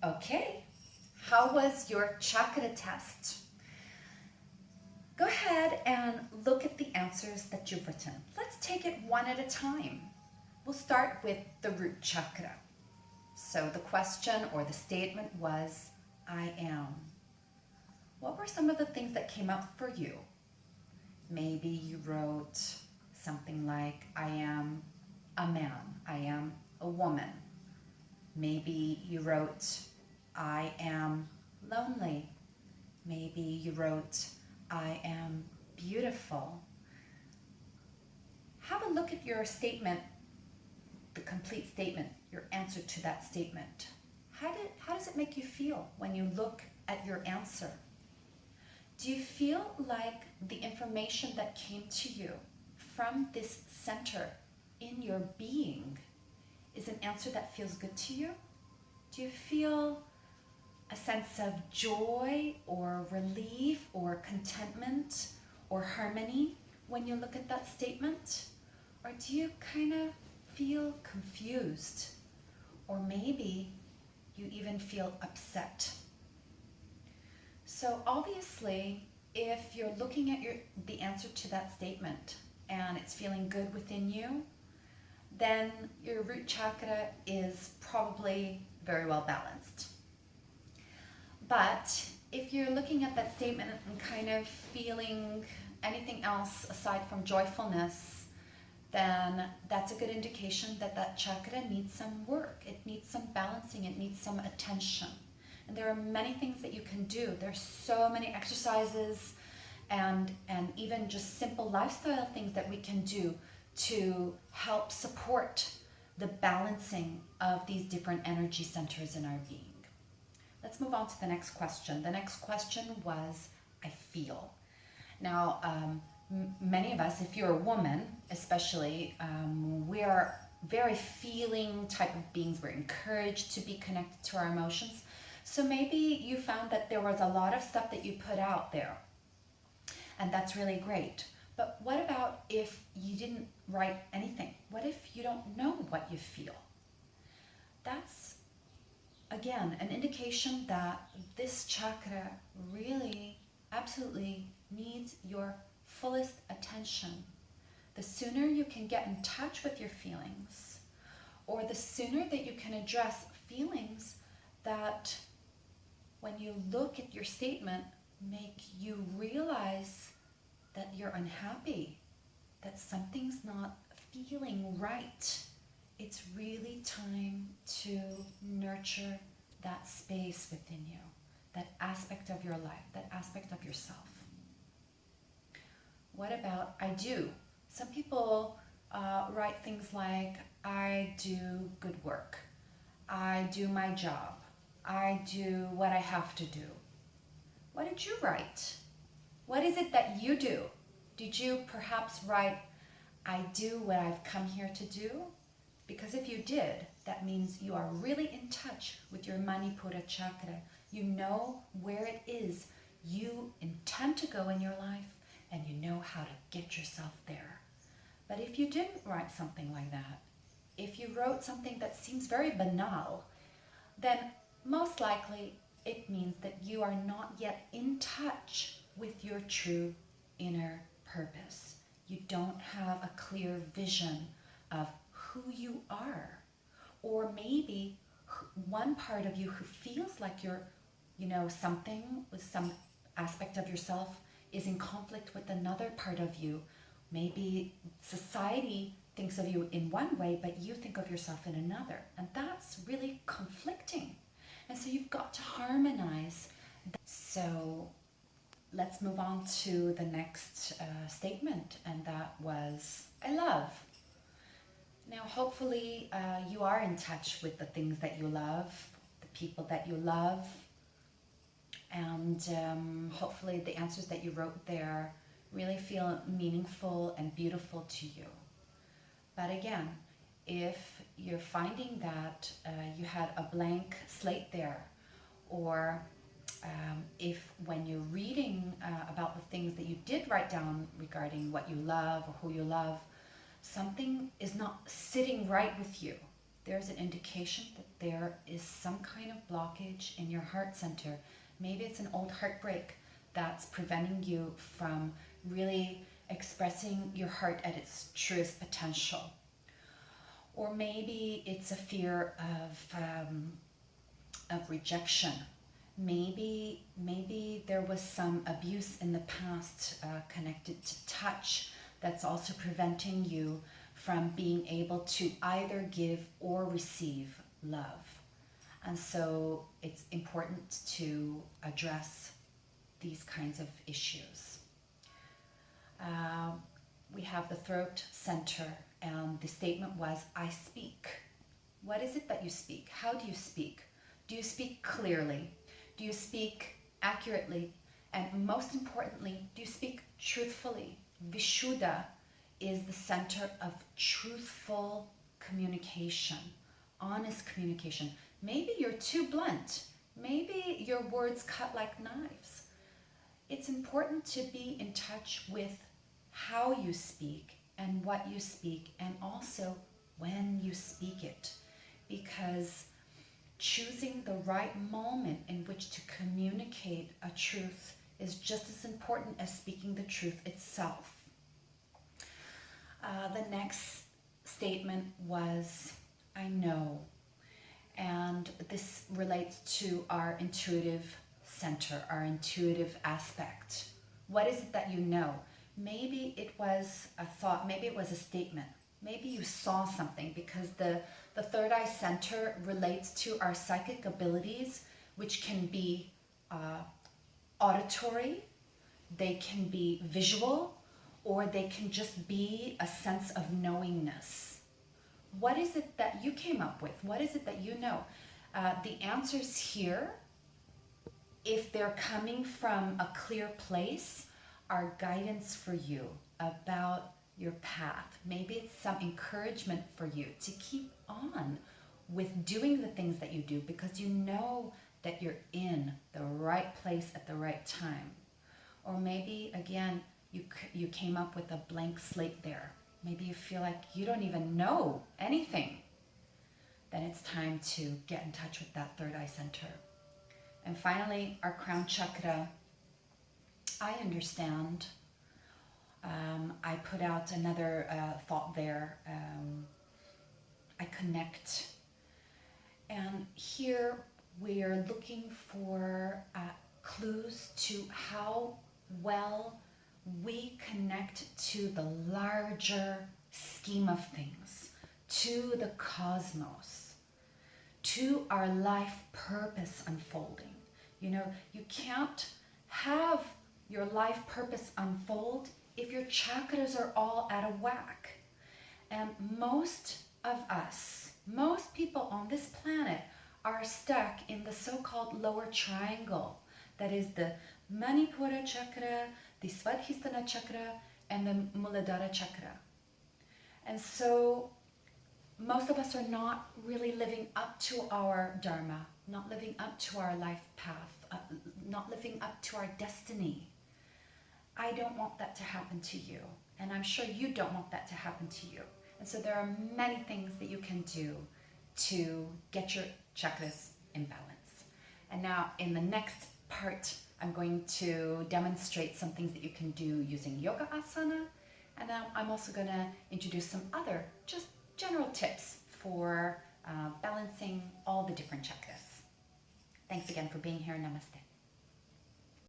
Okay, how was your chakra test? Go ahead and look at the answers that you've written. Let's take it one at a time. We'll start with the root chakra. So the question or the statement was, I am. What were some of the things that came up for you? Maybe you wrote something like, I am a man, I am a woman. Maybe you wrote, I am lonely. Maybe you wrote, I am beautiful. Have a look at your statement, the complete statement, your answer to that statement. How does it make you feel when you look at your answer? Do you feel like the information that came to you from this center in your being is an answer that feels good to you? Do you feel a sense of joy or relief or contentment or harmony when you look at that statement? Or do you kind of feel confused? Or maybe you even feel upset? So obviously, if you're looking at the answer to that statement and it's feeling good within you, then your root chakra is probably very well balanced. But if you're looking at that statement and kind of feeling anything else aside from joyfulness, then that's a good indication that that chakra needs some work. It needs some balancing. It needs some attention. And there are many things that you can do. There's so many exercises and even just simple lifestyle things that we can do to help support the balancing of these different energy centers in our being. Let's move on to the next question. The next question was, I feel. Now, many of us, if you're a woman especially, we are very feeling type of beings. We're encouraged to be connected to our emotions. So maybe you found that there was a lot of stuff that you put out there, and that's really great. But what about if you didn't write anything? What if you don't know what you feel? That's, again, an indication that this chakra really, absolutely needs your fullest attention. The sooner you can get in touch with your feelings, or the sooner that you can address feelings that, when you look at your statement, make you realize that you're unhappy, that something's not feeling right. It's really time to nurture that space within you, that aspect of your life, that aspect of yourself. What about I do? Some people write things like, I do good work, I do my job, I do what I have to do. What did you write? What is it that you do? Did you perhaps write, I do what I've come here to do? Because if you did, that means you are really in touch with your Manipura chakra. You know where it is you intend to go in your life, and you know how to get yourself there. But if you didn't write something like that, if you wrote something that seems very banal, then most likely it means that you are not yet in touch with your true inner purpose. You don't have a clear vision of who you are. Or maybe one part of you who feels like you're, something with some aspect of yourself is in conflict with another part of you. Maybe society thinks of you in one way, but you think of yourself in another. And that's really conflicting. And so you've got to harmonize. So let's move on to the next statement, and that was, I love. Now, hopefully you are in touch with the things that you love, the people that you love, and hopefully the answers that you wrote there really feel meaningful and beautiful to you. But again, if you're finding that you had a blank slate there, or if when you're reading about the things that you did write down regarding what you love or who you love, something is not sitting right with you, there's an indication that there is some kind of blockage in your heart center. Maybe it's an old heartbreak that's preventing you from really expressing your heart at its truest potential. Or maybe it's a fear of rejection. Maybe there was some abuse in the past connected to touch that's also preventing you from being able to either give or receive love. And so it's important to address these kinds of issues. We have the throat center, and the statement was, I speak. What is it that you speak? How do you speak? Do you speak clearly? Do you speak accurately? And most importantly, do you speak truthfully? Vishuddha is the center of truthful communication, honest communication. Maybe you're too blunt. Maybe your words cut like knives. It's important to be in touch with how you speak and what you speak, and also when you speak it, because choosing the right moment in which to communicate a truth is just as important as speaking the truth itself. The next statement was, I know. And this relates to our intuitive center, our intuitive aspect. What is it that you know? Maybe it was a thought, maybe it was a statement. Maybe you saw something, because the third eye center relates to our psychic abilities, which can be auditory, they can be visual, or they can just be a sense of knowingness. What is it that you came up with? What is it that you know? The answers here, if they're coming from a clear place, are guidance for you about your path. Maybe it's some encouragement for you to keep on with doing the things that you do, because you know that you're in the right place at the right time. Or maybe, again, you came up with a blank slate there. Maybe you feel like you don't even know anything. Then it's time to get in touch with that third eye center. And finally, our crown chakra. I understand. I put out another thought there. I connect. And here we are looking for clues to how well we connect to the larger scheme of things, to the cosmos, to our life purpose unfolding. You know, you can't have your life purpose unfold if your chakras are all out of whack. And most of us, most people on this planet, are stuck in the so-called lower triangle. That is the Manipura chakra, the Svadhisthana chakra, and the Muladhara chakra. And so most of us are not really living up to our dharma, not living up to our life path, not living up to our destiny. I don't want that to happen to you, and I'm sure you don't want that to happen to you. And so there are many things that you can do to get your chakras in balance. And now in the next part, I'm going to demonstrate some things that you can do using yoga asana, and then I'm also going to introduce some other just general tips for balancing all the different chakras. Thanks again for being here. Namaste.